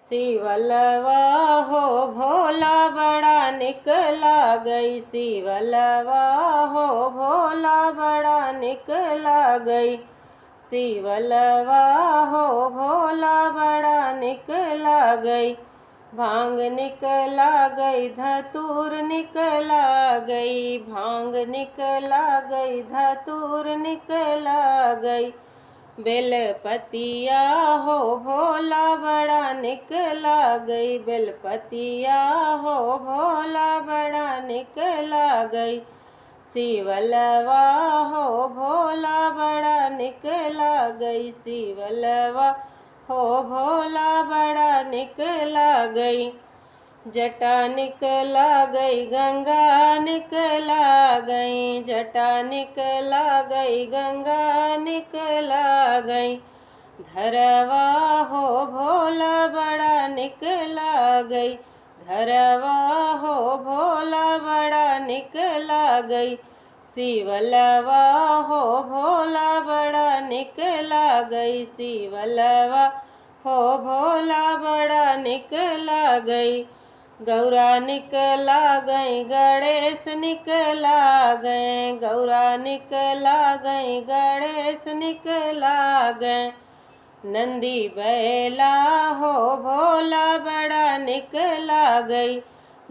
शिवलवा हो भोला बड़ा निकला गई, शिवलवा हो भोला बड़ा निकला गई, शिवलवा हो भोला बड़ा निकला गई। भांग निकला गई धतूर निकला गई, भांग निकला गई धतूर निकला गई। बेलपतिया हो भोला बड़ा निकला गई, बेलपतिया हो भोला बड़ा निकला गई। शिवलवा हो भोला बड़ा निकला गई, शिवलवा हो भोला बड़ा निकला गई। जटा निकला गई गंगा निकला गई, जटा निकला गई गंगा निकला गई। धरवा हो भोला बड़ा निकला गई, धरवा हो भोला बड़ा निकला गई। शिवलवा हो भोला बड़ा निकला गई, शिवलवा हो भोला बड़ा निकला गई। गौरा निकला गई गणेश निकला गए, गौरा निकला गई गणेश निकला गए। नंदी बैला हो भोला बड़ा निकला गई,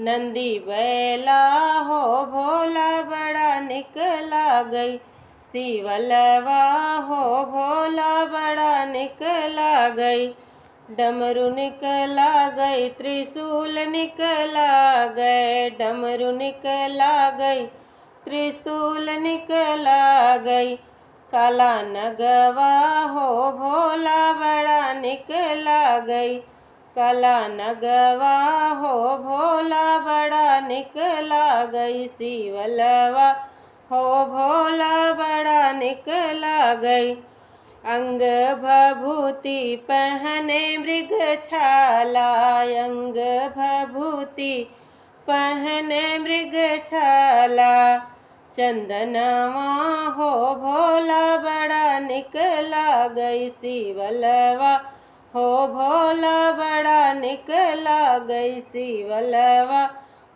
नंदी बैला हो भोला बड़ा निकला गई। शिवलवा हो भोला बड़ा निकला गई। डमरू निकला गई त्रिशूल निकला गए, डमरू निकला गई त्रिशूल निकला गई। काला नगवा हो भोला बड़ा निकला गई, काला नगवा हो भोला बड़ा निकला गई। शिवलवा हो भोला बड़ा निकला गई। अंग भभूति पहने मृग छाला, अंग भभूति पहने मृग छाला। चंदनवा हो भोला बड़ा निकला गई, शिवलवा हो भोला बड़ा निकला गई, शिवलवा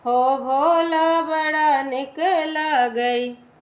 हो भोला बड़ा निकला गई।